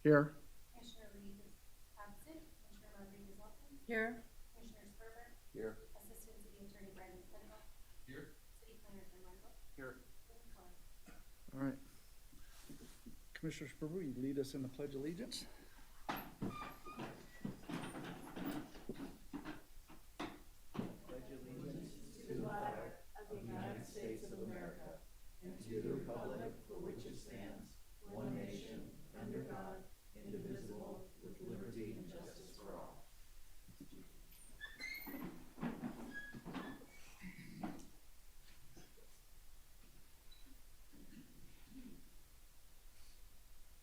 Here. Commissioner Reed is absent. Commissioner Rodriguez-Elkins. Here. Commissioner Sperber. Here. Assistant City Attorney Brandon Fennell. Here. City Planner Jim Rundle. Here. Clerk Clark. All right. Commissioner Sperber, will you lead us in the Pledge of Allegiance?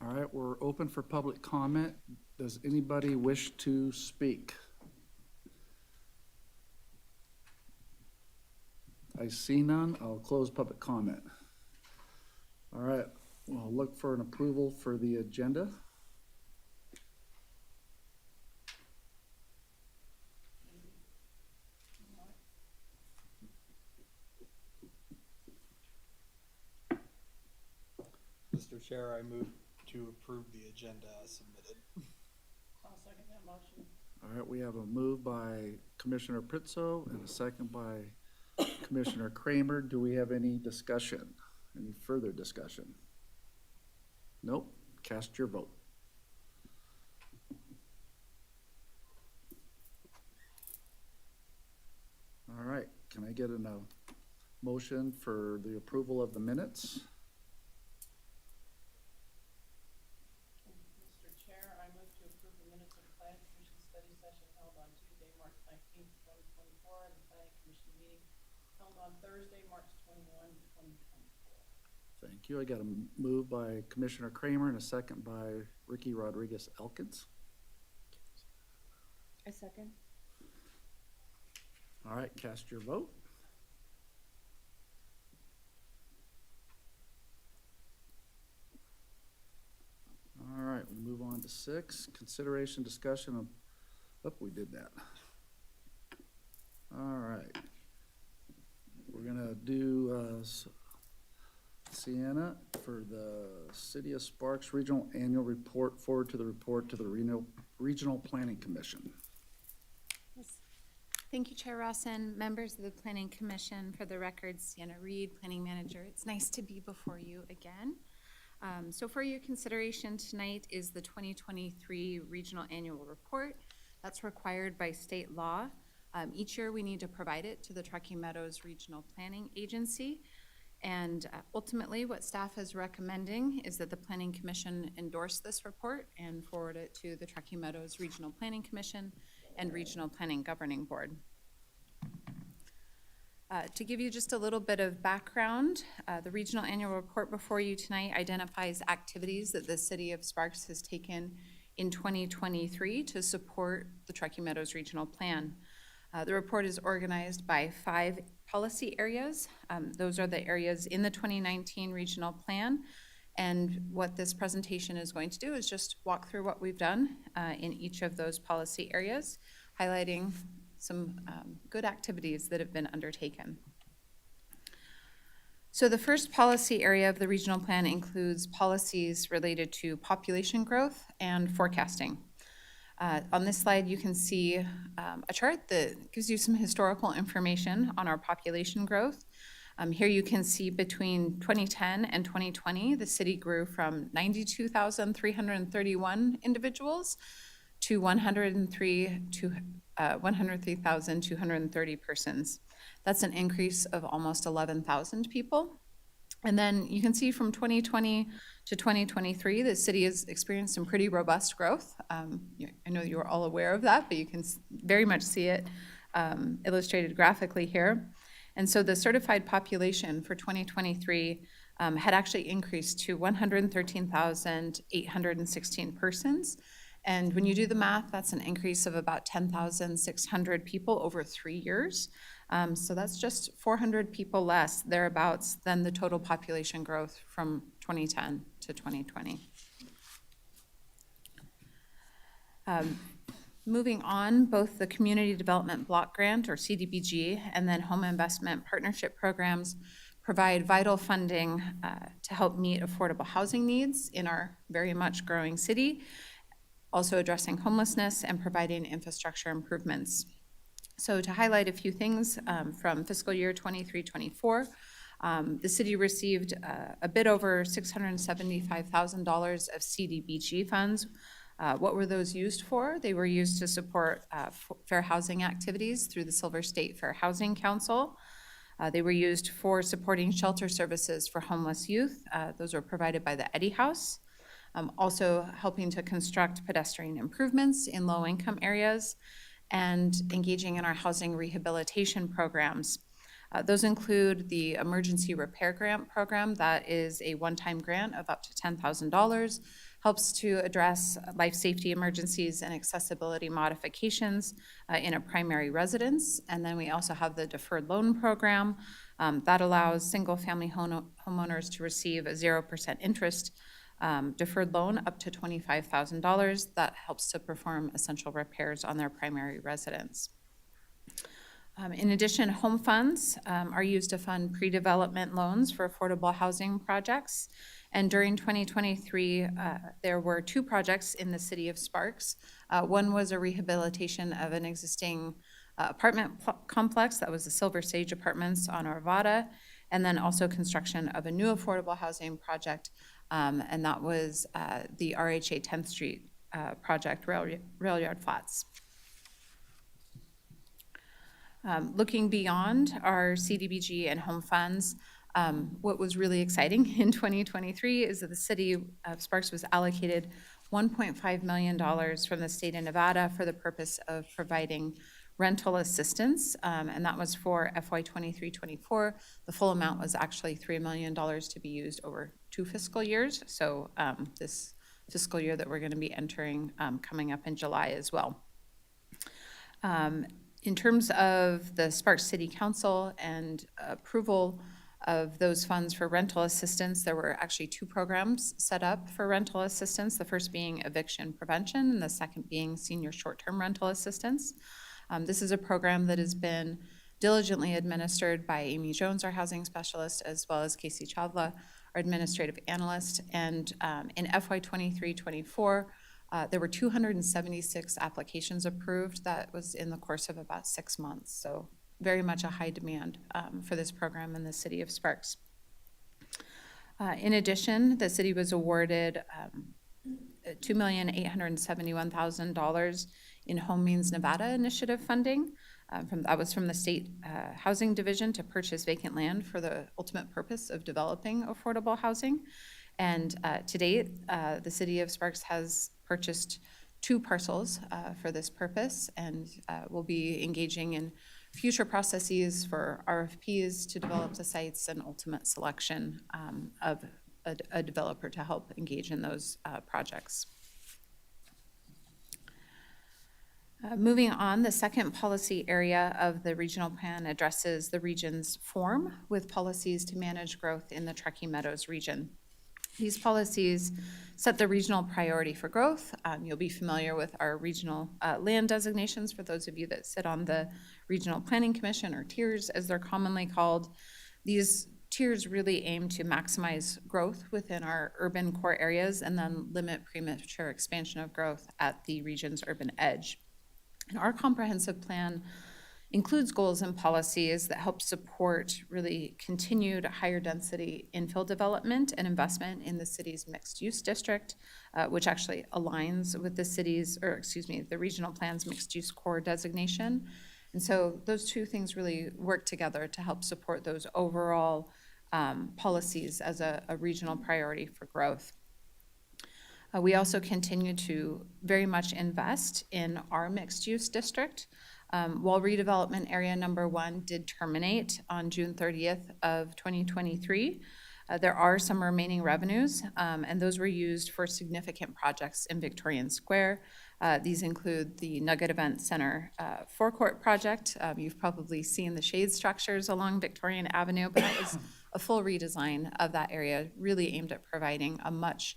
All right, we're open for public comment. Does anybody wish to speak? I see none. I'll close public comment. All right, we'll look for an approval for the agenda. Mr. Chair, I move to approve the agenda as submitted. I'll second that motion. All right, we have a move by Commissioner Pritzo and a second by Commissioner Kramer. Do we have any discussion? Any further discussion? Nope. Cast your vote. All right, can I get a motion for the approval of the minutes? Mr. Chair, I move to approve the minutes of the Planning Commission study session held on Tuesday, March 19th, 2024, and the Planning Commission meeting held on Thursday, March 21, 2024. Thank you. I got a move by Commissioner Kramer and a second by Ricky Rodriguez-Elkins. I second. All right, cast your vote. All right, we move on to 6, consideration, discussion of, oh, we did that. All right. We're gonna do, Sienna for the City of Sparks Regional Annual Report, forward to the report to the Regional Planning Commission. Yes. Thank you, Chair Rawson, members of the Planning Commission. For the record, Sienna Reed, Planning Manager. It's nice to be before you again. So for your consideration tonight is the 2023 Regional Annual Report. That's required by state law. Each year we need to provide it to the Truckee Meadows Regional Planning Agency. And ultimately what staff is recommending is that the Planning Commission endorse this report and forward it to the Truckee Meadows Regional Planning Commission and Regional Planning Governing Board. To give you just a little bit of background, the Regional Annual Report before you tonight identifies activities that the City of Sparks has taken in 2023 to support the Truckee Meadows Regional Plan. The report is organized by 5 policy areas. Those are the areas in the 2019 Regional Plan. And what this presentation is going to do is just walk through what we've done in each of those policy areas, highlighting some good activities that have been undertaken. So the first policy area of the regional plan includes policies related to population growth and forecasting. On this slide, you can see a chart that gives you some historical information on our population growth. Here you can see between 2010 and 2020, the city grew from 92,331 individuals to 103,230 persons. That's an increase of almost 11,000 people. And then you can see from 2020 to 2023, the city has experienced some pretty robust growth. I know you're all aware of that, but you can very much see it illustrated graphically here. And so the certified population for 2023 had actually increased to 113,816 persons. And when you do the math, that's an increase of about 10,600 people over 3 years. So that's just 400 people less, thereabouts, than the total population growth from 2010 to 2020. Moving on, both the Community Development Block Grant, or CDBG, and then Home Investment Partnership Programs provide vital funding to help meet affordable housing needs in our very much growing city, also addressing homelessness and providing infrastructure improvements. So to highlight a few things from fiscal year 23-24, the city received a bit over $675,000 of CDBG funds. What were those used for? They were used to support fair housing activities through the Silver State Fair Housing Council. They were used for supporting shelter services for homeless youth. Those were provided by the Eddy House. Also helping to construct pedestrian improvements in low-income areas and engaging in our housing rehabilitation programs. Those include the Emergency Repair Grant Program. That is a one-time grant of up to $10,000, helps to address life safety emergencies and accessibility modifications in a primary residence. And then we also have the Deferred Loan Program that allows single-family homeowners to receive a 0% interest deferred loan up to $25,000 that helps to perform essential repairs on their primary residence. In addition, home funds are used to fund pre-development loans for affordable housing projects. And during 2023, there were 2 projects in the city of Sparks. One was a rehabilitation of an existing apartment complex that was the Silver Sage Apartments on Arvada, and then also construction of a new affordable housing project, and that was the RHA 10th Street project, Rail Yard Flats. Looking beyond our CDBG and home funds, what was really exciting in 2023 is that the city of Sparks was allocated $1.5 million from the state of Nevada for the purpose of providing rental assistance, and that was for FY 23-24. The full amount was actually $3 million to be used over 2 fiscal years. So this fiscal year that we're going to be entering coming up in July as well. In terms of the Sparks City Council and approval of those funds for rental assistance, there were actually 2 programs set up for rental assistance, the first being eviction prevention and the second being senior short-term rental assistance. This is a program that has been diligently administered by Amy Jones, our housing specialist, as well as Casey Chavla, our administrative analyst. And in FY 23-24, there were 276 applications approved. That was in the course of about 6 months. So very much a high demand for this program in the city of Sparks. In addition, the city was awarded $2,871,000 in Home Means Nevada initiative funding. That was from the state housing division to purchase vacant land for the ultimate purpose of developing affordable housing. And to date, the city of Sparks has purchased 2 parcels for this purpose, and will be engaging in future processes for RFPs to develop the sites and ultimate selection of a developer to help engage in those projects. Moving on, the second policy area of the regional plan addresses the region's form with policies to manage growth in the Truckee Meadows region. These policies set the regional priority for growth. You'll be familiar with our regional land designations for those of you that sit on the Regional Planning Commission, or tiers as they're commonly called. These tiers really aim to maximize growth within our urban core areas and then limit premature expansion of growth at the region's urban edge. And our comprehensive plan includes goals and policies that help support really continued higher density infill development and investment in the city's mixed use district, which actually aligns with the regional plan's mixed use core designation. And so those 2 things really work together to help support those overall policies as a regional priority for growth. We also continue to very much invest in our mixed use district. While redevelopment area number 1 did terminate on June 30th of 2023, there are some remaining revenues, and those were used for significant projects in Victorian Square. These include the Nugget Event Center forecourt project. You've probably seen the shade structures along Victorian Avenue, but that was a full redesign of that area, really aimed at providing a much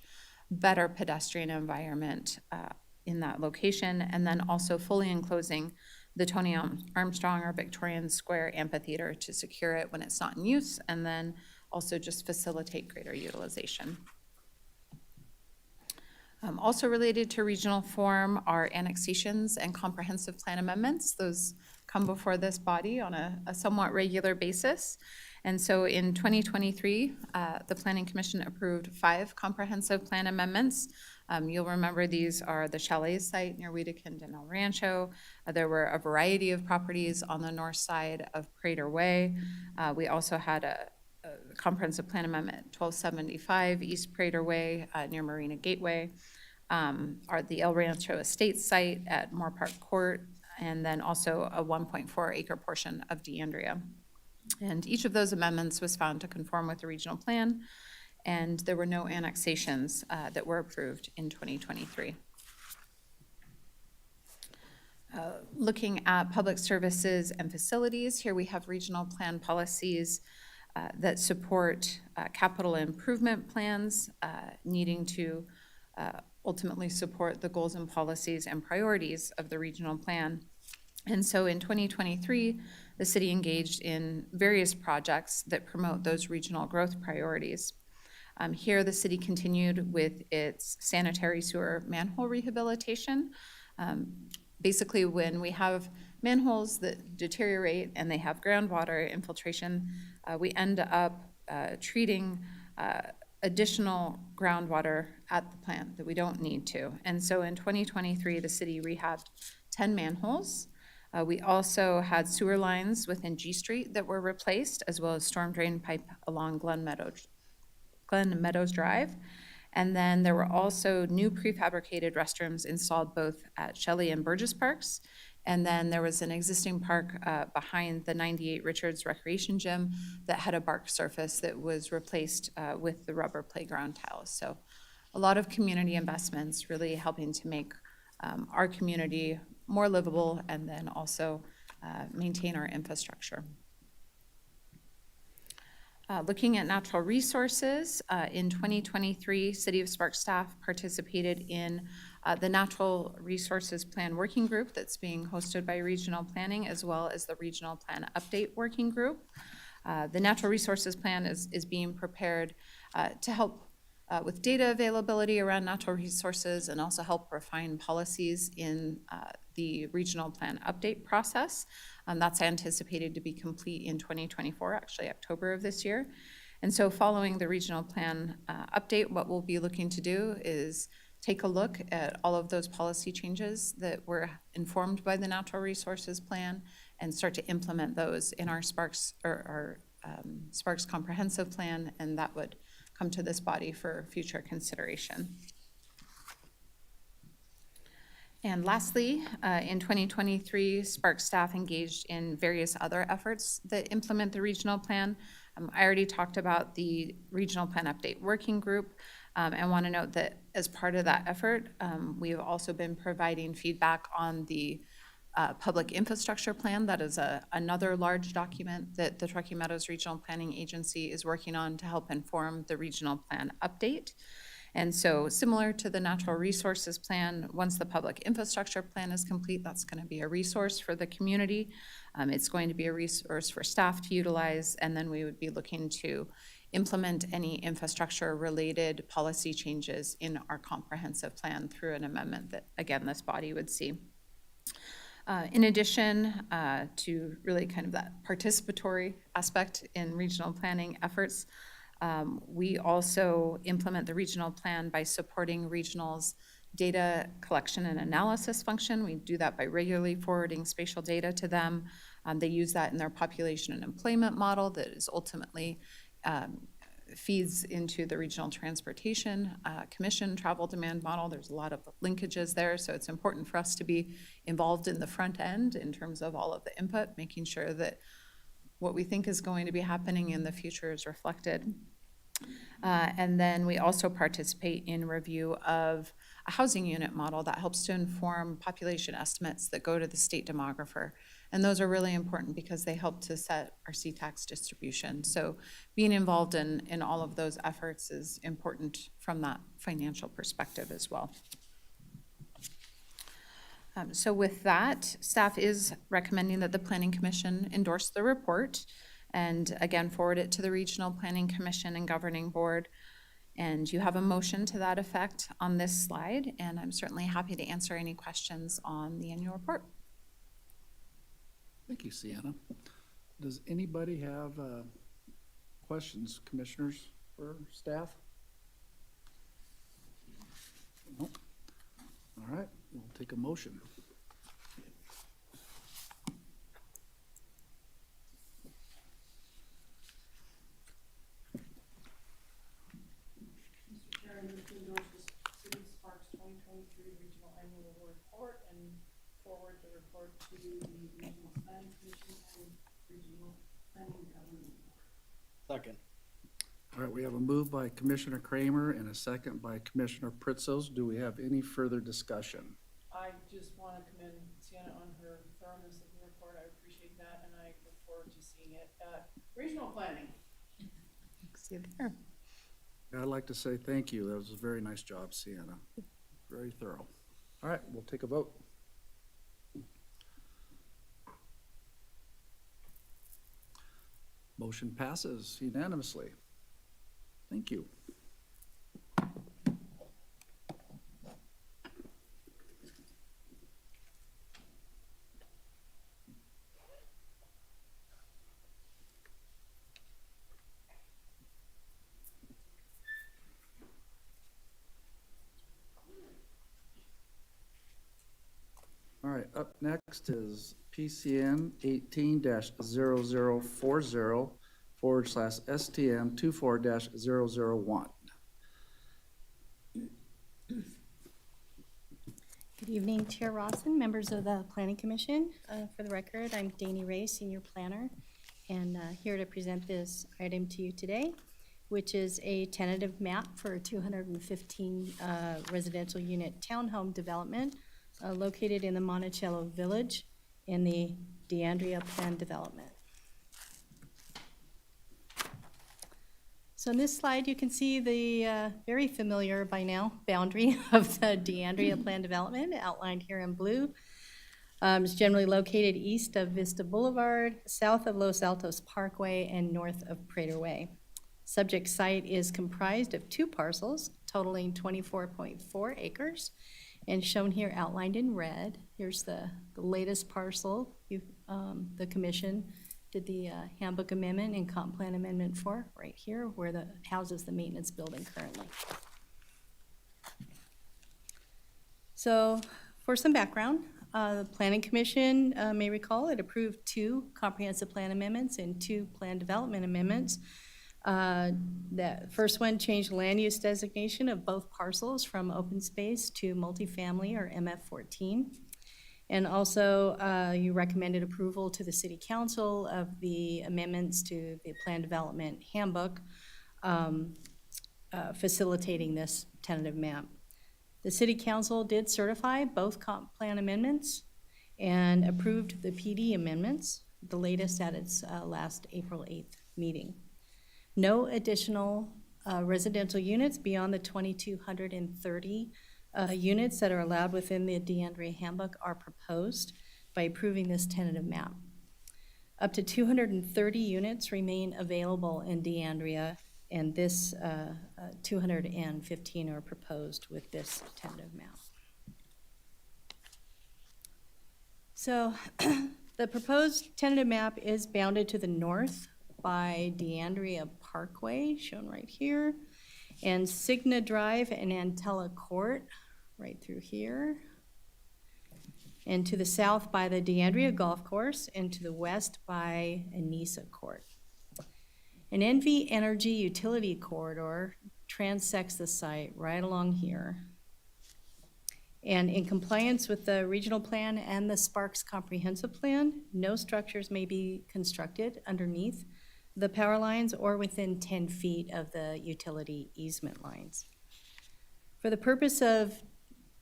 better pedestrian environment in that location, and then also fully enclosing the Tony Armstrong or Victorian Square Amphitheater to secure it when it's not in use, and then also just facilitate greater utilization. Also related to regional form are annexations and comprehensive plan amendments. Those come before this body on a somewhat regular basis. And so in 2023, the Planning Commission approved 5 comprehensive plan amendments. You'll remember these are the Chalet site near Wedekind and El Rancho. There were a variety of properties on the north side of Prater Way. We also had a comprehensive plan amendment 1275 East Prater Way near Marina Gateway, are the El Rancho Estate site at Moore Park Court, and then also a 1.4 acre portion of DeAndrea. And each of those amendments was found to conform with the regional plan, and there were no annexations that were approved in 2023. Looking at public services and facilities, here we have regional plan policies that support capital improvement plans needing to ultimately support the goals and policies and priorities of the regional plan. And so in 2023, the city engaged in various projects that promote those regional growth priorities. Here, the city continued with its sanitary sewer manhole rehabilitation. Basically, when we have manholes that deteriorate and they have groundwater infiltration, we end up treating additional groundwater at the plant that we don't need to. And so in 2023, the city rehabbed 10 manholes. We also had sewer lines within G Street that were replaced, as well as storm drain pipe along Glen Meadows Drive. And then there were also new prefabricated restrooms installed both at Shelley and Burgess Parks. And then there was an existing park behind the 98 Richards Recreation Gym that had a bark surface that was replaced with the rubber playground tiles. So a lot of community investments really helping to make our community more livable and then also maintain our infrastructure. Looking at natural resources, in 2023, City of Sparks staff participated in the Natural Resources Plan Working Group that's being hosted by Regional Planning, as well as the Regional Plan Update Working Group. The Natural Resources Plan is being prepared to help with data availability around natural resources and also help refine policies in the Regional Plan Update process. That's anticipated to be complete in 2024, actually October of this year. And so following the Regional Plan Update, what we'll be looking to do is take a look at all of those policy changes that were informed by the Natural Resources Plan and start to implement those in our Sparks Sparks Comprehensive Plan, and that would come to this body for future consideration. And lastly, in 2023, Sparks staff engaged in various other efforts that implement the regional plan. I already talked about the Regional Plan Update Working Group. I want to note that as part of that effort, we have also been providing feedback on the Public Infrastructure Plan. That is another large document that the Truckee Meadows Regional Planning Agency is working on to help inform the Regional Plan Update. And so similar to the Natural Resources Plan, once the Public Infrastructure Plan is complete, that's going to be a resource for the community. It's going to be a resource for staff to utilize, and then we would be looking to implement any infrastructure-related policy changes in our comprehensive plan through an amendment that, again, this body would see. In addition to really kind of that participatory aspect in regional planning efforts, we also implement the regional plan by supporting regionals' data collection and analysis function. We do that by regularly forwarding spatial data to them. They use that in their population and employment model that is ultimately feeds into the Regional Transportation Commission travel demand model. There's a lot of linkages there, so it's important for us to be involved in the front end in terms of all of the input, making sure that what we think is going to be happening in the future is reflected. And then we also participate in review of a housing unit model that helps to inform population estimates that go to the state demographer. And those are really important because they help to set our CTAX distribution. So being involved in all of those efforts is important from that financial perspective as well. So with that, staff is recommending that the Planning Commission endorse the report. and again, forward it to the Regional Planning Commission and Governing Board. And you have a motion to that effect on this slide, and I'm certainly happy to answer any questions on the annual report. Thank you, Sienna. Does anybody have questions, commissioners, for staff? Nope. All right, we'll take a motion. Mr. Chair, I move to endorse the City Sparks 2023 Regional Annual Report and forward the report to the Regional Planning Commission and Regional Planning Governing Board. Second. All right, we have a move by Commissioner Kramer and a second by Commissioner Pritzos. Do we have any further discussion? I just want to commend Sienna on her thoroughness of the report. I appreciate that, and I look forward to seeing it at Regional Planning. See you there. I'd like to say thank you. That was a very nice job, Sienna. Very thorough. All right, we'll take a vote. Motion passes unanimously. Thank you. All right, up next is PCN 18-0040/STM 24-001. Good evening, Chair Rawson, members of the Planning Commission. For the record, I'm Dani Ray, Senior Planner, and here to present this item to you today, which is a tentative map for a 215 residential unit townhome development located in the Monticello Village in the DeAndrea Plan Development. So in this slide, you can see the very familiar by now boundary of the DeAndrea Plan Development outlined here in blue. It's generally located east of Vista Boulevard, south of Los Altos Parkway, and north of Prater Way. Subject site is comprised of 2 parcels totaling 24.4 acres, and shown here outlined in red. Here's the latest parcel the commission did the handbook amendment and comp plan amendment for, right here, where the houses the maintenance building currently. So for some background, the Planning Commission may recall it approved 2 comprehensive plan amendments and 2 plan development amendments. The first one changed land use designation of both parcels from open space to multifamily or MF14. And also, you recommended approval to the City Council of the amendments to the Plan Development Handbook, facilitating this tentative map. The City Council did certify both comp plan amendments and approved the PD amendments, the latest at its last April 8th meeting. No additional residential units beyond the 2,230 units that are allowed within the DeAndrea Handbook are proposed by approving this tentative map. Up to 230 units remain available in DeAndrea, and this 215 are proposed with this tentative map. So the proposed tentative map is bounded to the north by DeAndrea Parkway, shown right here, and Cigna Drive and Antella Court, right through here, and to the south by the DeAndrea Golf Course, and to the west by Anissa Court. An NV Energy utility corridor transects the site right along here. And in compliance with the regional plan and the Sparks comprehensive plan, no structures may be constructed underneath the power lines or within 10 feet of the utility easement lines. For the purpose of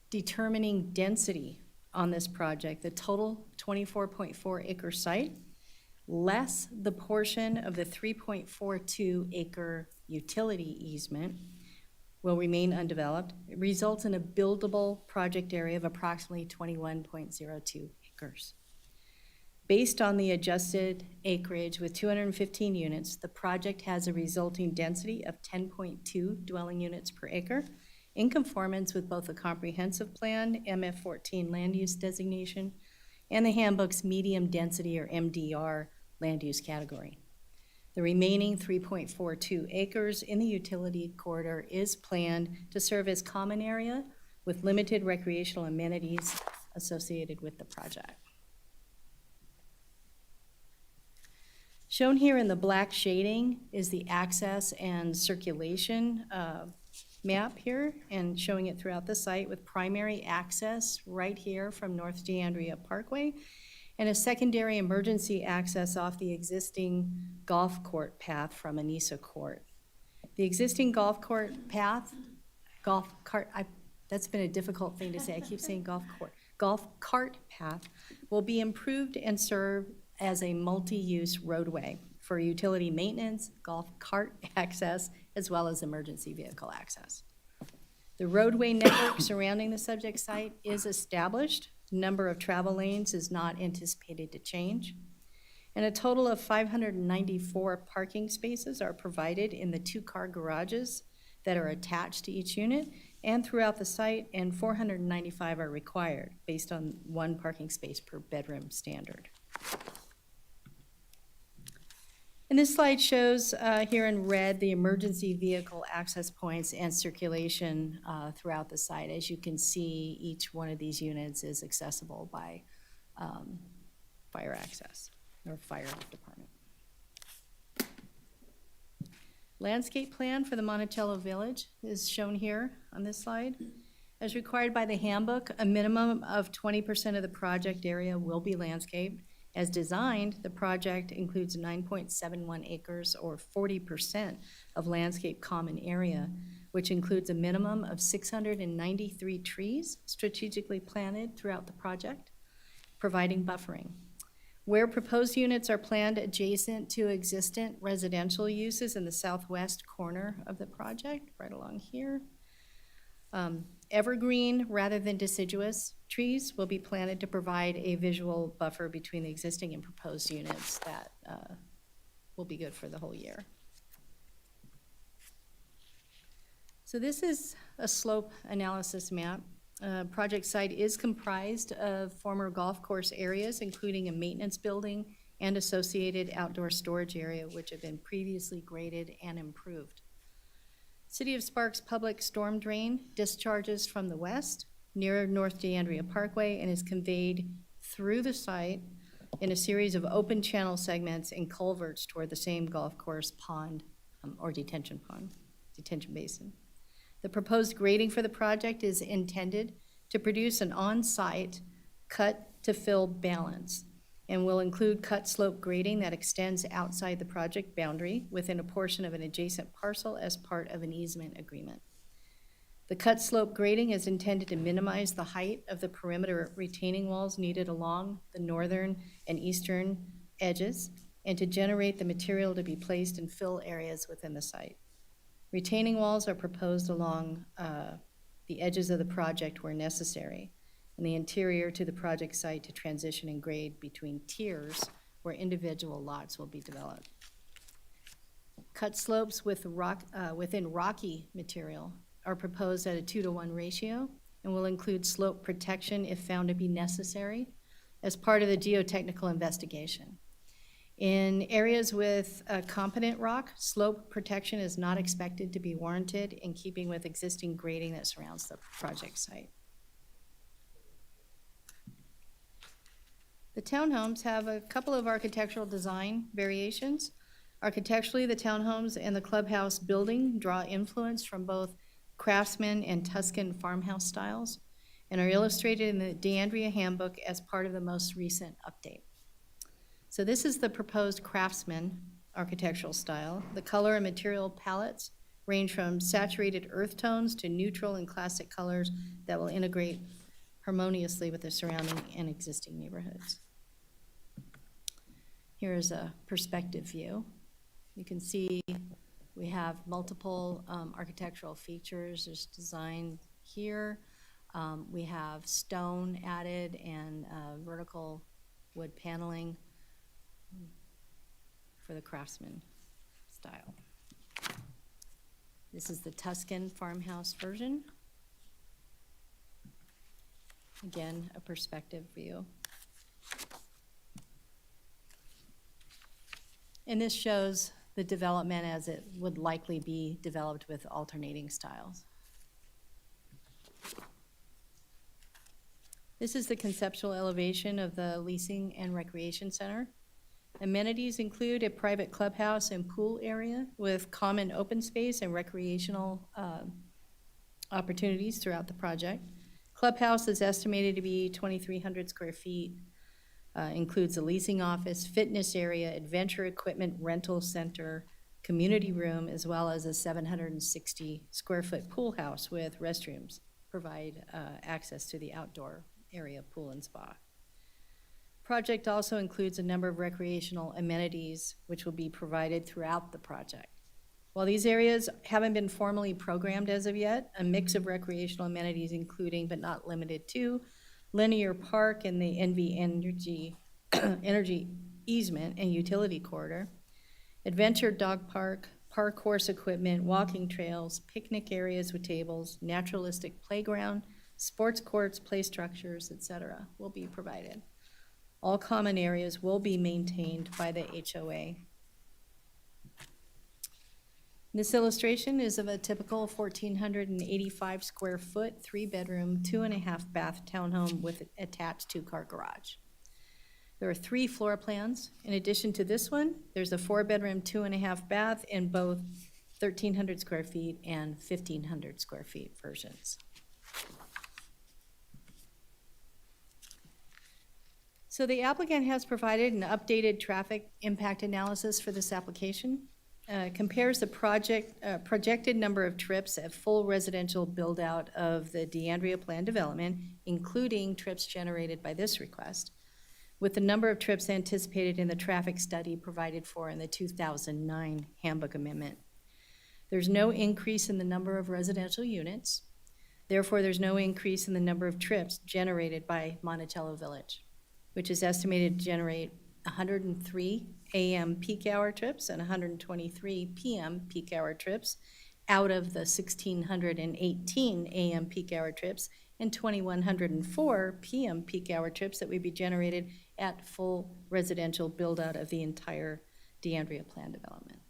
determining density on this project, the total 24.4 acre site, less the portion of the 3.42 acre utility easement, will remain undeveloped. It results in a buildable project area of approximately 21.02 acres. Based on the adjusted acreage with 215 units, the project has a resulting density of 10.2 dwelling units per acre, in conformance with both the comprehensive plan, MF14 land use designation, and the handbook's medium density or MDR land use category. The remaining 3.42 acres in the utility corridor is planned to serve as common area with limited recreational amenities associated with the project. Shown here in the black shading is the access and circulation map here, and showing it throughout the site with primary access right here from North D'Andrea Parkway, and a secondary emergency access off the existing golf court path from Anissa Court. The existing golf cart path will be improved and serve as a multi-use roadway for utility maintenance, golf cart access, as well as emergency vehicle access. The roadway network surrounding the subject site is established. Number of travel lanes is not anticipated to change. And a total of 594 parking spaces are provided in the 2-car garages that are attached to each unit and throughout the site, and 495 are required based on 1 parking space per bedroom standard. And this slide shows here in red the emergency vehicle access points and circulation throughout the site. As you can see, each one of these units is accessible by fire access or fire department. Landscape plan for the Monticello Village is shown here on this slide. As required by the handbook, a minimum of 20% of the project area will be landscaped. As designed, the project includes 9.71 acres or 40% of landscape common area, which includes a minimum of 693 trees strategically planted throughout the project, providing buffering. Where proposed units are planned adjacent to existent residential uses in the southwest corner of the project, right along here. Evergreen rather than deciduous trees will be planted to provide a visual buffer between the existing and proposed units that will be good for the whole year. So this is a slope analysis map. Project site is comprised of former golf course areas, including a maintenance building and associated outdoor storage area, which have been previously graded and improved. City of Sparks public storm drain discharges from the west near North D'Andrea Parkway and is conveyed through the site in a series of open channel segments and culverts toward the same golf course pond or detention basin. The proposed grading for the project is intended to produce an on-site cut-to-fill balance and will include cut slope grading that extends outside the project boundary within a portion of an adjacent parcel as part of an easement agreement. The cut slope grading is intended to minimize the height of the perimeter retaining walls needed along the northern and eastern edges and to generate the material to be placed in fill areas within the site. Retaining walls are proposed along the edges of the project where necessary, and the interior to the project site to transition and grade between tiers where individual lots will be developed. Cut slopes with within rocky material are proposed at a 2-to-1 ratio and will include slope protection if found to be necessary as part of the geotechnical investigation. In areas with competent rock, slope protection is not expected to be warranted in keeping with existing grading that surrounds the project site. The townhomes have a couple of architectural design variations. Architecturally, the townhomes and the clubhouse building draw influence from both Craftsman and Tuscan farmhouse styles and are illustrated in the D'Andrea Handbook as part of the most recent update. So this is the proposed Craftsman architectural style. The color and material palettes range from saturated earth tones to neutral and classic colors that will integrate harmoniously with the surrounding and existing neighborhoods. Here's a perspective view. You can see we have multiple architectural features. There's design here. We have stone added and vertical wood paneling for the Craftsman style. This is the Tuscan farmhouse version. Again, a perspective view. And this shows the development as it would likely be developed with alternating styles. This is the conceptual elevation of the Leasing and Recreation Center. Amenities include a private clubhouse and pool area with common open space and recreational opportunities throughout the project. Clubhouse is estimated to be 2,300 square feet. Includes a leasing office, fitness area, adventure equipment rental center, community room, as well as a 760 square foot pool house with restrooms. Provide access to the outdoor area pool and spa. Project also includes a number of recreational amenities which will be provided throughout the project. While these areas haven't been formally programmed as of yet, a mix of recreational amenities including but not limited to linear park and the NV Energy easement and utility corridor, adventure dog park, park horse equipment, walking trails, picnic areas with tables, naturalistic playground, sports courts, play structures, etc. will be provided. All common areas will be maintained by the HOA. This illustration is of a typical 1,485 square foot, 3-bedroom, 2.5 bath townhome with attached 2-car garage. There are 3 floor plans. In addition to this one, there's a 4-bedroom, 2.5 bath in both 1,300 square feet and 1,500 square feet versions. So the applicant has provided an updated traffic impact analysis for this application. Compares the projected number of trips at full residential build-out of the DeAndrea Plan development, including trips generated by this request, with the number of trips anticipated in the traffic study provided for in the 2009 Handbook Amendment. There's no increase in the number of residential units. Therefore, there's no increase in the number of trips generated by Monticello Village, which is estimated to generate 103 AM peak hour trips and 123 PM peak hour trips out of the 1,618 AM peak hour trips and 2,104 PM peak hour trips that would be generated at full residential build-out of the entire DeAndrea Plan development.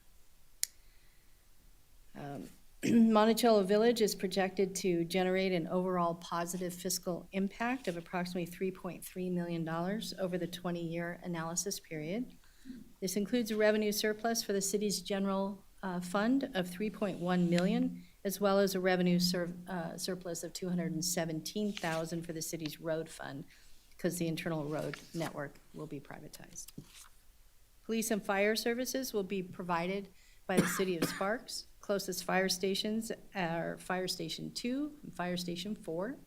Monticello Village is projected to generate an overall positive fiscal impact of approximately $3.3 million over the 20-year analysis period. This includes a revenue surplus for the city's general fund of $3.1 million, as well as a revenue surplus of $217,000 for the city's road fund, because the internal road network will be privatized. Police and fire services will be provided by the city of Sparks. Closest fire stations are Fire Station 2 and Fire Station 4.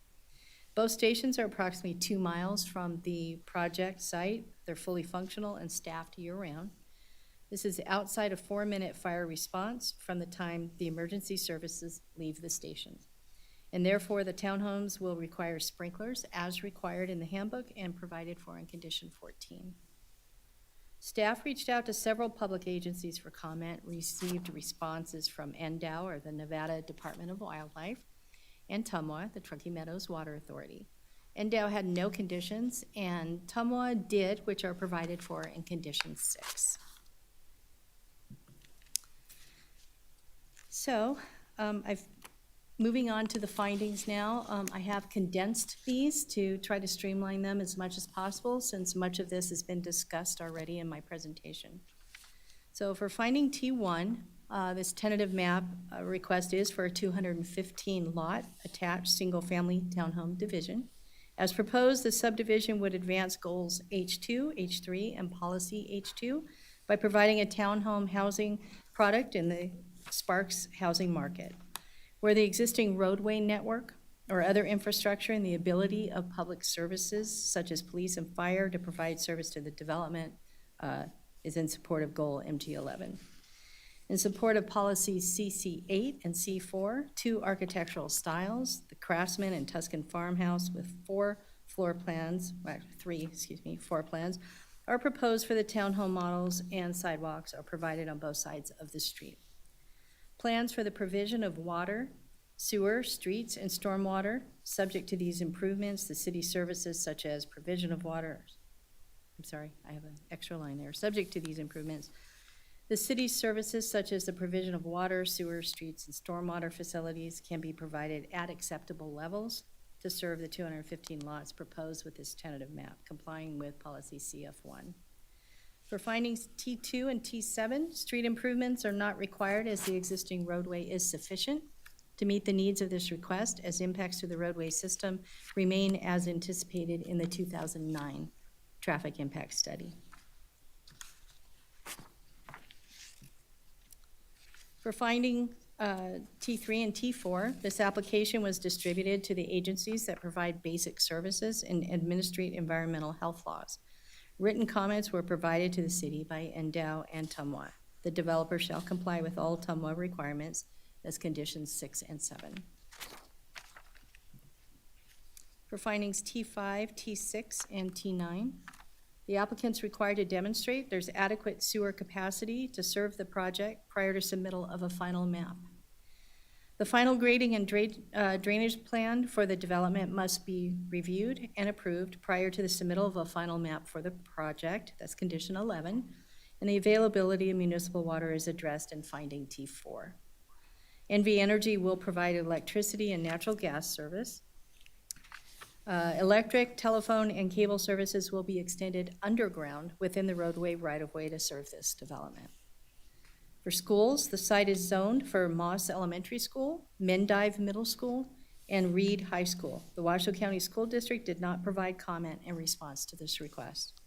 Both stations are approximately 2 miles from the project site. They're fully functional and staffed year-round. This is outside a 4-minute fire response from the time the emergency services leave the station. And therefore, the townhomes will require sprinklers as required in the handbook and provided for in Condition 14. Staff reached out to several public agencies for comment, received responses from NDOW, or the Nevada Department of Wildlife, and TUMWA, the Truckee Meadows Water Authority. NDOW had no conditions, and TUMWA did, which are provided for in Condition 6. So, moving on to the findings now, I have condensed these to try to streamline them as much as possible, since much of this has been discussed already in my presentation. So for finding T1, this tentative map request is for a 215 lot attached single-family townhome division. As proposed, the subdivision would advance goals H2, H3, and policy H2 by providing a townhome housing product in the Sparks housing market, where the existing roadway network or other infrastructure and the ability of public services such as police and fire to provide service to the development is in support of goal MG11. In support of policies CC8 and C4, 2 architectural styles, the Craftsman and Tuscan farmhouse with 4 floor plans, floor plans, are proposed for the townhome models, and sidewalks are provided on both sides of the street. Plans for the provision of water, sewer, streets, and stormwater. Subject to these improvements, the city services such as provision of water, I have an extra line there. Subject to these improvements, the city's services such as the provision of water, sewer, streets, and stormwater facilities can be provided at acceptable levels to serve the 215 lots proposed with this tentative map, complying with policy CF1. For findings T2 and T7, street improvements are not required as the existing roadway is sufficient to meet the needs of this request, as impacts to the roadway system remain as anticipated in the 2009 traffic impact study. For finding T3 and T4, this application was distributed to the agencies that provide basic services and administrate environmental health laws. Written comments were provided to the city by Endow and Tumwa. The developer shall comply with all Tumwa requirements as conditions 6 and 7. For findings T5, T6, and T9, the applicant's required to demonstrate there's adequate sewer capacity to serve the project prior to submittal of a final map. The final grading and drainage plan for the development must be reviewed and approved prior to the submittal of a final map for the project. That's condition 11. And the availability of municipal water is addressed in finding T4. NV Energy will provide electricity and natural gas service. Electric, telephone, and cable services will be extended underground within the roadway right-of-way to serve this development. For schools, the site is zoned for Moss Elementary School, Mendive Middle School, and Reed High School. The Washoe County School District did not provide comment in response to this request.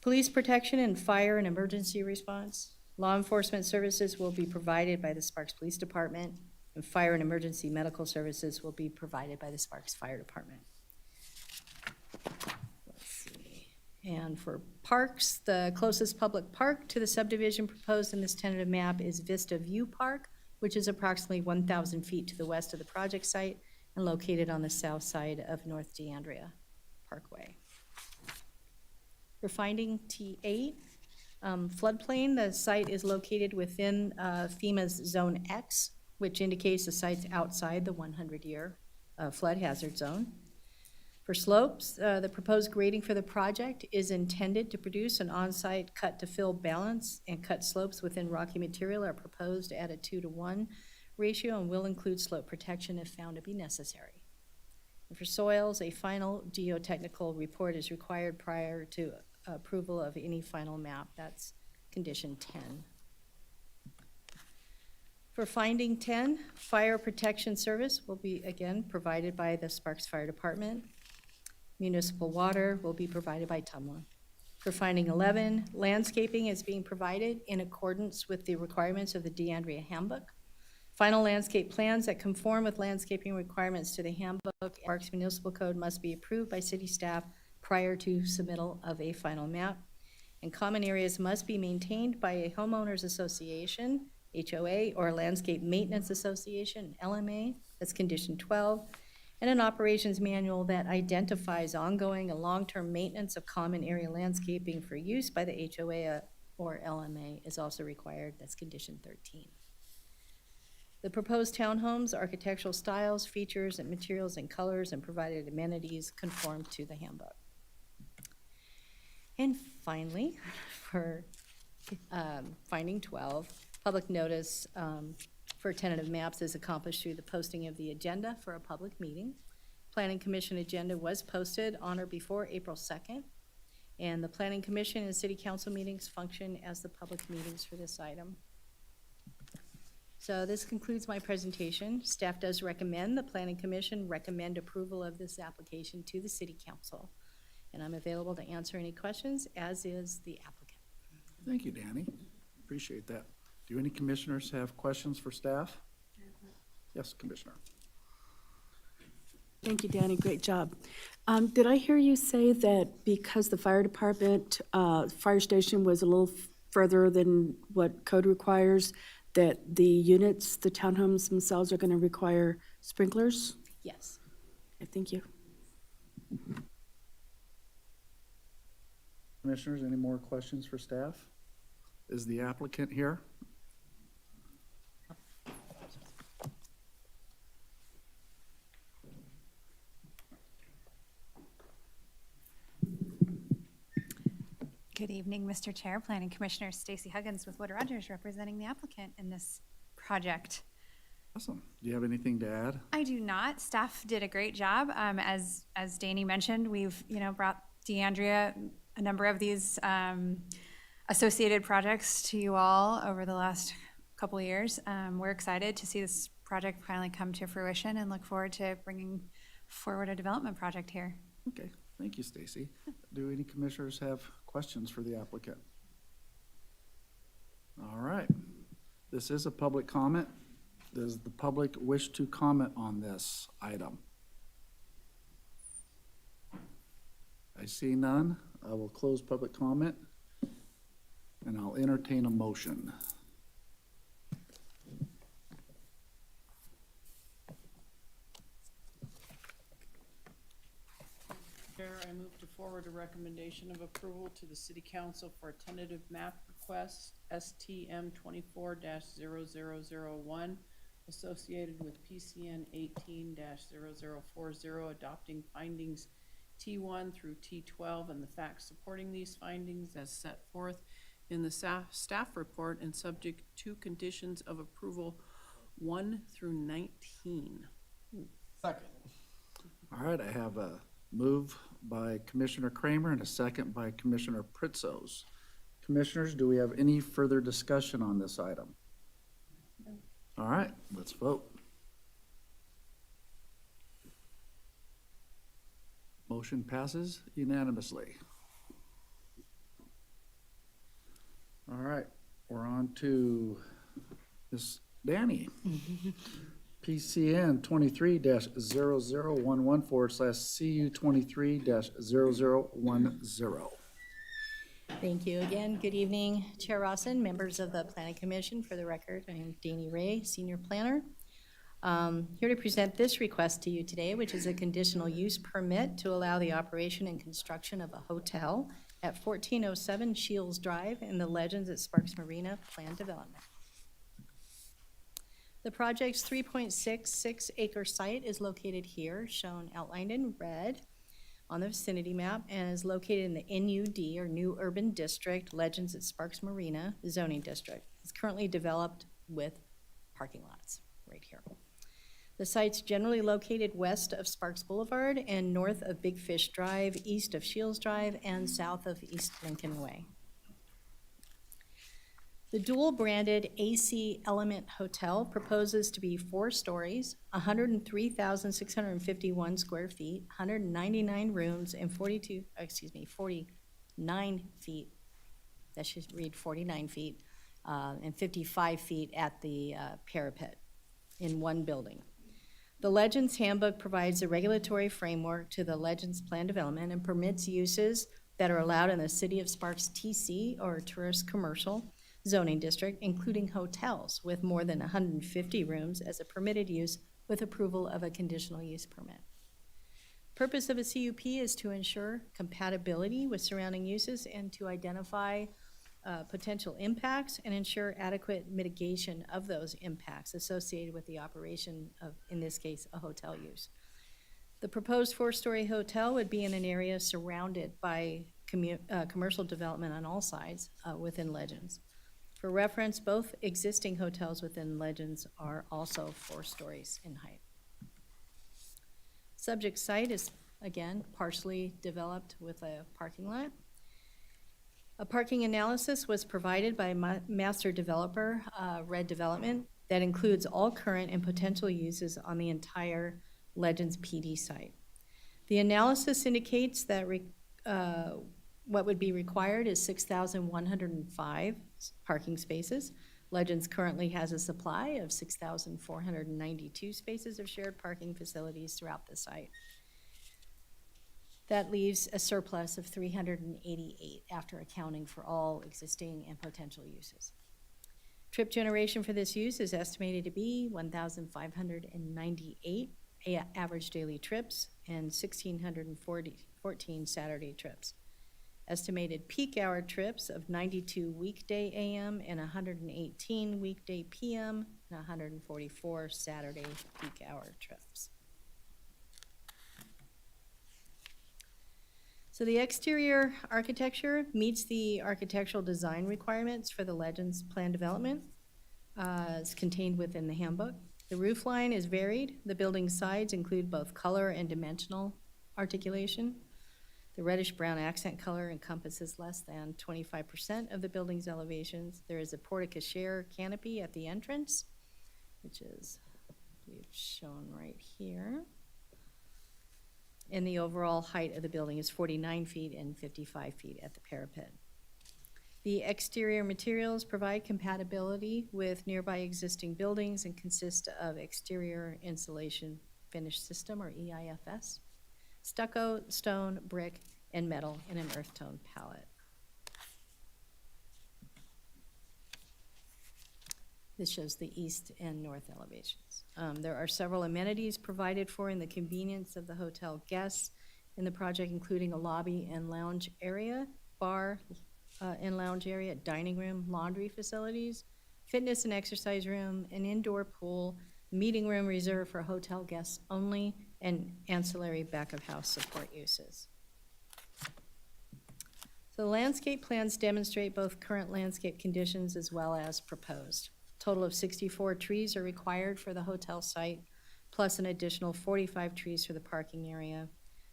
Police protection and fire and emergency response. Law enforcement services will be provided by the Sparks Police Department, and fire and emergency medical services will be provided by the Sparks Fire Department. Let's see. And for parks, the closest public park to the subdivision proposed in this tentative map is Vista View Park, which is approximately 1,000 feet to the west of the project site and located on the south side of North DeAndrea Parkway. For finding T8, floodplain, the site is located within FEMA's Zone X, which indicates the site's outside the 100-year flood hazard zone. For slopes, the proposed grading for the project is intended to produce an on-site cut-to-fill balance, and cut slopes within rocky material are proposed at a 2-to-1 ratio and will include slope protection if found to be necessary. And for soils, a final geotechnical report is required prior to approval of any final map. That's condition 10. For finding 10, fire protection service will be, again, provided by the Sparks Fire Department. Municipal water will be provided by Tumwa. For finding 11, landscaping is being provided in accordance with the requirements of the DeAndrea Handbook. Final landscape plans that conform with landscaping requirements to the Handbook and Sparks Municipal Code must be approved by city staff prior to submittal of a final map. And common areas must be maintained by a homeowners association, HOA, or a landscape maintenance association, LMA. That's condition 12. And an operations manual that identifies ongoing and long-term maintenance of common area landscaping for use by the HOA or LMA is also required. That's condition 13. The proposed townhomes, architectural styles, features, and materials and colors and provided amenities conform to the handbook. And finally, for finding 12, public notice for tentative maps is accomplished through the posting of the agenda for a public meeting. Planning Commission agenda was posted on or before April 2nd, and the Planning Commission and City Council meetings function as the public meetings for this item. So this concludes my presentation. Staff does recommend the Planning Commission recommend approval of this application to the City Council, and I'm available to answer any questions, as is the applicant. Thank you, Danny. Appreciate that. Do any commissioners have questions for staff? Yes, Commissioner. Thank you, Danny. Great job. Did I hear you say that because the fire department, fire station was a little further than what code requires, that the units, the townhomes themselves are going to require sprinklers? Yes. Okay, thank you. Commissioners, any more questions for staff? Is the applicant here? Good evening, Mr. Chair, Planning Commissioner Stacy Huggins with Wood Rogers, representing the applicant in this project. Awesome. Do you have anything to add? I do not. Staff did a great job. As Danny mentioned, we've, brought DeAndrea a number of these associated projects to you all over the last couple of years. We're excited to see this project finally come to fruition and look forward to bringing forward a development project here. Okay, thank you, Stacy. Do any commissioners have questions for the applicant? All right. This is a public comment. Does the public wish to comment on this item? I see none. I will close public comment, and I'll entertain a motion. Chair, I move to forward a recommendation of approval to the city council for a tentative map request, STM 24-0001, associated with PCN 18-0040, adopting findings T1 through T12 and the facts supporting these findings as set forth in the staff report and subject to conditions of approval 1 through 19. Second. All right, I have a move by Commissioner Kramer and a second by Commissioner Pritzos. Commissioners, do we have any further discussion on this item? All right, let's vote. Motion passes unanimously. All right, we're on to Ms. Danny. PCN 23-0011/CU 23-0010. Thank you again. Good evening, Chair Rawson, members of the Planning Commission. For the record, I am Danny Ray, Senior Planner. Here to present this request to you today, which is a conditional use permit to allow the operation and construction of a hotel at 1407 Shields Drive in the Legends at Sparks Marina planned development. The project's 3.66 acre site is located here, shown outlined in red on the vicinity map, and is located in the NUD, or New Urban District, Legends at Sparks Marina zoning district. It's currently developed with parking lots right here. The site's generally located west of Sparks Boulevard and north of Big Fish Drive, east of Shields Drive, and south of East Lincoln Way. The dual-branded AC Element Hotel proposes to be 4 stories, 103,651 square feet, 199 rooms, and 49 feet, that should read 49 feet, and 55 feet at the parapet in one building. The Legends Handbook provides a regulatory framework to the Legends Plan Development and permits uses that are allowed in the City of Sparks TC, or Tourist Commercial zoning district, including hotels with more than 150 rooms as a permitted use with approval of a conditional use permit. Purpose of a CUP is to ensure compatibility with surrounding uses and to identify potential impacts and ensure adequate mitigation of those impacts associated with the operation of, in this case, a hotel use. The proposed 4-story hotel would be in an area surrounded by commercial development on all sides within Legends. For reference, both existing hotels within Legends are also 4 stories in height. Subject site is, again, partially developed with a parking lot. A parking analysis was provided by master developer, Red Development, that includes all current and potential uses on the entire Legends PD site. The analysis indicates that what would be required is 6,105 parking spaces. Legends currently has a supply of 6,492 spaces of shared parking facilities throughout the site. That leaves a surplus of 388 after accounting for all existing and potential uses. Trip generation for this use is estimated to be 1,598, average daily trips and 1,614 Saturday trips. Estimated peak hour trips of 92 weekday AM and 118 weekday PM, and 144 Saturday peak hour trips. So the exterior architecture meets the architectural design requirements for the Legends Plan Development, as contained within the handbook. The roof line is varied. The building sides include both color and dimensional articulation. The reddish-brown accent color encompasses less than 25% of the building's elevations. There is a porte-cochere canopy at the entrance, which is, I believe, shown right here. And the overall height of the building is 49 feet and 55 feet at the parapet. The exterior materials provide compatibility with nearby existing buildings and consist of exterior insulation finish system, or EIFS, stucco, stone, brick, and metal in an earth tone palette. This shows the east and north elevations. There are several amenities provided for in the convenience of the hotel guests in the project, including a lobby and lounge area, bar and lounge area, dining room, laundry facilities, fitness and exercise room, an indoor pool, meeting room reserved for hotel guests only, and ancillary back-of-house support uses. So the landscape plans demonstrate both current landscape conditions as well as proposed. Total of 64 trees are required for the hotel site, plus an additional 45 trees for the parking area.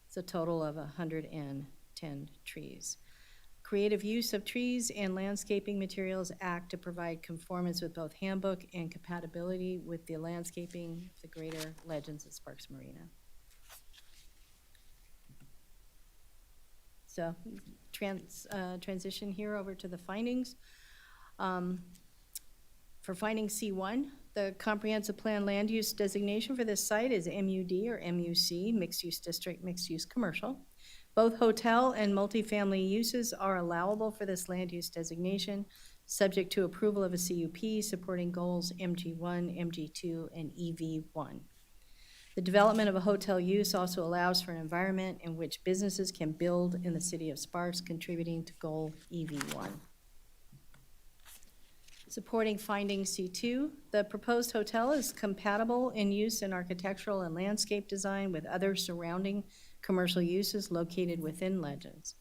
It's a total of 110 trees. Creative use of trees and landscaping materials act to provide conformance with both handbook and compatibility with the landscaping of the greater Legends at Sparks Marina. So transition here over to the findings. For finding C1, the comprehensive plan land use designation for this site is MUD or MUC, mixed use district, mixed use commercial. Both hotel and multifamily uses are allowable for this land use designation, subject to approval of a CUP supporting goals MG1, MG2, and EV1. The development of a hotel use also allows for an environment in which businesses can build in the city of Sparks, contributing to goal EV1. Supporting finding C2, the proposed hotel is compatible in use in architectural and landscape design with other surrounding commercial uses located within Legends.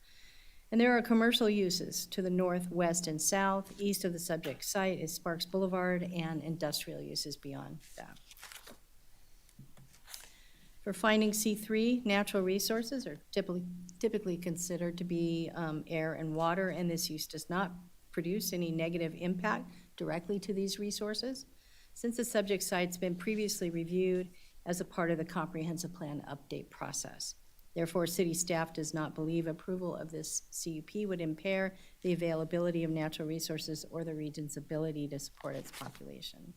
And there are commercial uses to the north, west, and south. East of the subject site is Sparks Boulevard, and industrial uses beyond that. For finding C3, natural resources are typically considered to be air and water, and this use does not produce any negative impact directly to these resources, since the subject site's been previously reviewed as a part of the comprehensive plan update process. Therefore, city staff does not believe approval of this CUP would impair the availability of natural resources or the region's ability to support its population.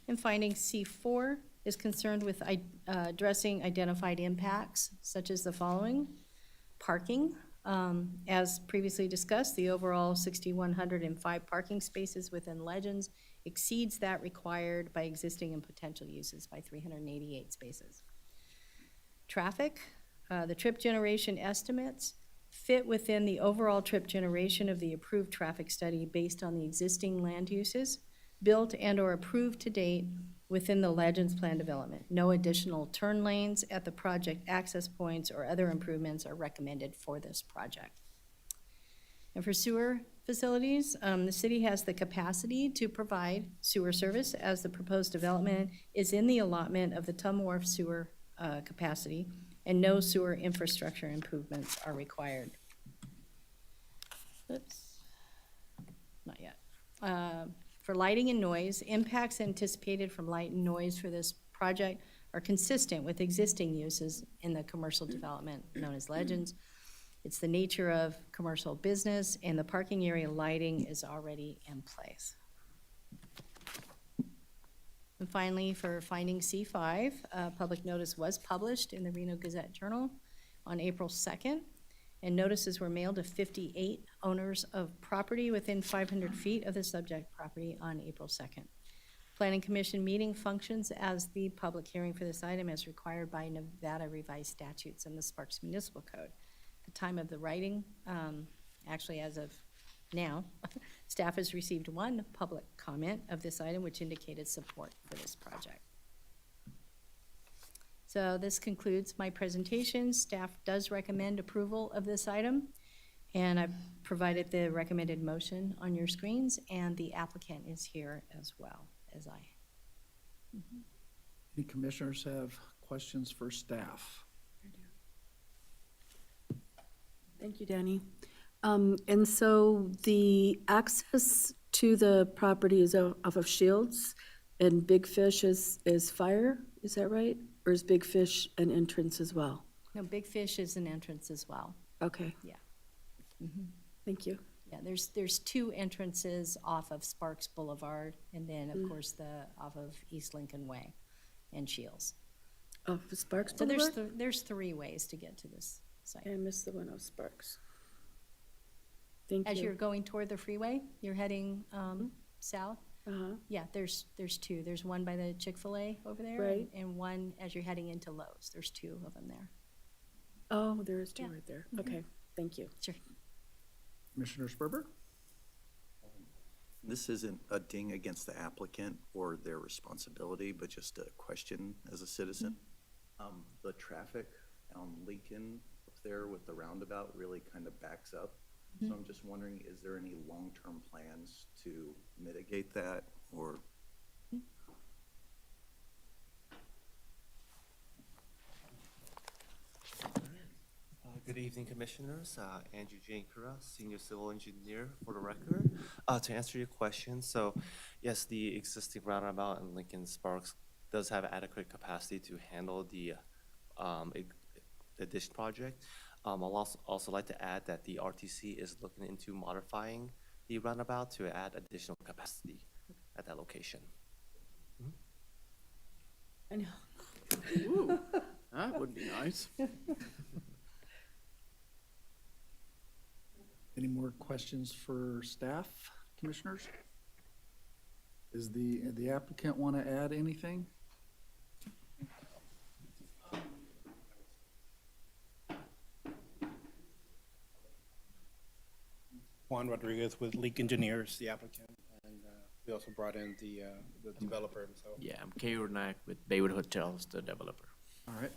And finding C4 is concerned with addressing identified impacts, such as the following: parking. As previously discussed, the overall 6,105 parking spaces within Legends exceeds that required by existing and potential uses by 388 spaces. Traffic, the trip generation estimates fit within the overall trip generation of the approved traffic study based on the existing land uses built and or approved to date within the Legends plan development. No additional turn lanes at the project access points or other improvements are recommended for this project. And for sewer facilities, the city has the capacity to provide sewer service as the proposed development is in the allotment of the Tum Wharf sewer capacity, and no sewer infrastructure improvements are required. Oops, not yet. For lighting and noise, impacts anticipated from light and noise for this project are consistent with existing uses in the commercial development known as Legends. It's the nature of commercial business, and the parking area lighting is already in place. And finally, for finding C5, public notice was published in the Reno Gazette-Journal on April 2nd, and notices were mailed to 58 owners of property within 500 feet of the subject property on April 2nd. Planning Commission meeting functions as the public hearing for this item as required by Nevada revised statutes and the Sparks Municipal Code. At the time of the writing, actually as of now, staff has received one public comment of this item which indicated support for this project. So this concludes my presentation. Staff does recommend approval of this item, and I've provided the recommended motion on your screens, and the applicant is here as well as I. Any commissioners have questions for staff? Thank you, Danny. And so the access to the property is off of Shields, and Big Fish is fire, is that right? Or is Big Fish an entrance as well? No, Big Fish is an entrance as well. Okay. Yeah. Thank you. Yeah, there's two entrances off of Sparks Boulevard, and then, of course, off of East Lincoln Way and Shields. Off of Sparks So Boulevard? there's three ways to get to this site. I missed the one off Sparks. Thank you. As you're going toward the freeway, you're heading south. Uh-huh. Yeah, there's two. There's one by the Chick-fil-A over there. Right. And one as you're heading into Lowe's. There's two of them there. Oh, there is two Yeah. right there. Okay, thank you. Sure. Commissioner Sperber? This isn't a ding against the applicant or their responsibility, but just a question as a citizen. The traffic on Lincoln up there with the roundabout really kind of backs up. So I'm just wondering, is there any long-term plans to mitigate that or? Good evening, Commissioners. Andrew Jane Kura, Senior Civil Engineer for the record. To answer your question, so yes, the existing roundabout in Lincoln Sparks does have adequate capacity to handle the addition project. I'll also like to add that the RTC is looking into modifying the roundabout to add additional capacity at that location. I know. Ooh, that would be nice. Any more questions for staff, commissioners? Is the applicant want to add anything? Juan Rodriguez with Leak Engineers, the applicant, and we also brought in the developer himself. Yeah, I'm Kay Urnak with Baywood Hotels, the developer. All right,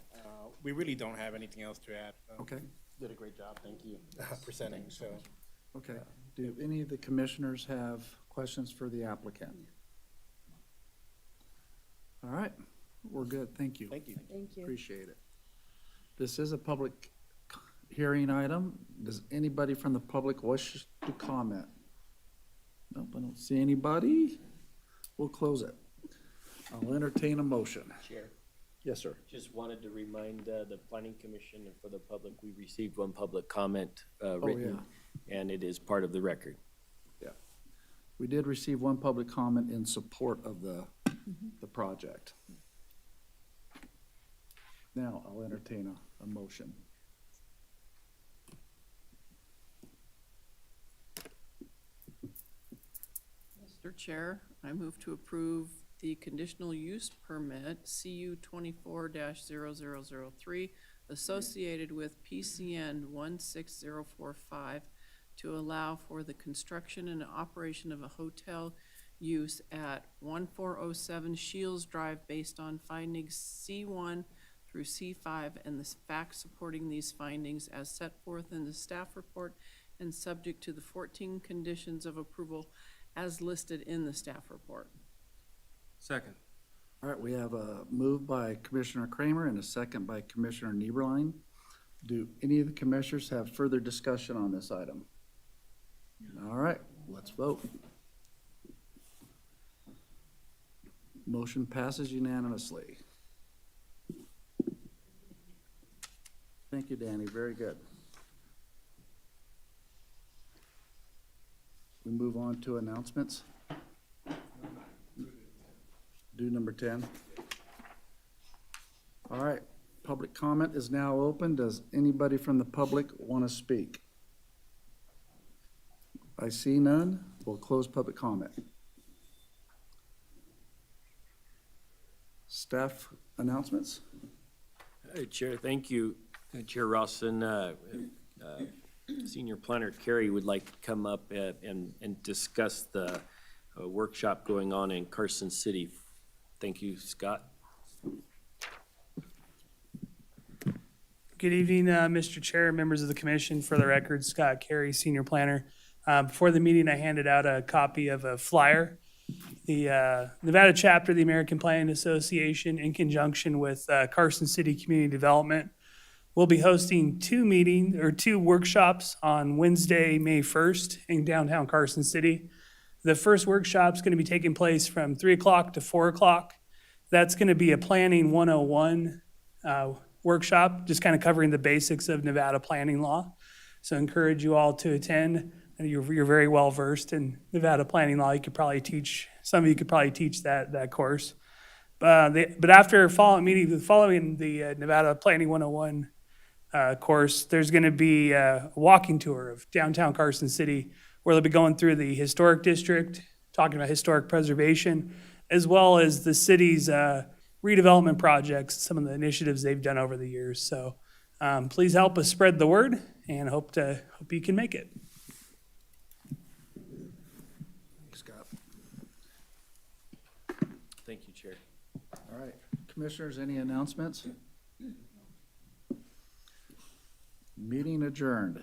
We really don't have anything else to add. okay, Did a great job, thank you, presenting, so. okay. Do any of the commissioners have questions for the applicant? All right, we're good, thank you. Thank you. Thank you. Appreciate it. This is a public hearing item. Does anybody from the public wish to comment? Nope, I don't see anybody. We'll close it. I'll entertain a motion. Chair, Yes, sir. just wanted to remind the planning commission and for the public, we received one public comment Oh, written, and it is part of the record. Yeah. We did receive one public comment in support of the project. Now I'll entertain a motion. Mr. Chair, I move to approve the conditional use permit CU 24-0003 associated with PCN 16045 to allow for the construction and operation of a hotel use at 1407 Shields Drive based on findings C1 through C5 and the facts supporting these findings as set forth in the staff report and subject to the 14 conditions of approval as listed in the staff report. Second. All right, we have a move by Commissioner Kramer and a second by Commissioner Nieberline. Do any of the commissioners have further discussion on this item? All right, let's vote. Motion passes unanimously. Thank you, Danny, very good. We move on to announcements. Do number 10. All right, public comment is now open. Does anybody from the public want to speak? I see none. We'll close public comment. Staff announcements? Chair, thank you. Chair Rawson, Senior Planner Carey would like to come up and discuss the workshop going on in Carson City. Thank you, Scott. Good evening, Mr. Chair, members of the commission. For the record, Scott Carey, Senior Planner. Before the meeting, I handed out a copy of a flyer. The Nevada chapter of the American Planning Association, in conjunction with Carson City Community Development, will be hosting two workshops on Wednesday, May 1st in downtown Carson City. The first workshop is going to be taking place from 3 o'clock to 4 o'clock. That's going to be a Planning 101 workshop, just kind of covering the basics of Nevada planning law. So I encourage you all to attend. You're very well versed in Nevada planning law. Some of you could probably teach that course. But after following the Nevada Planning 101 course, there's going to be a walking tour of downtown Carson City, where they'll be going through the historic district, talking about historic preservation, as well as the city's redevelopment projects, some of the initiatives they've done over the years. So please help us spread the word, and hope you can make it. Thanks, Scott. Thank you, Chair. All right, commissioners, any announcements? Meeting adjourned.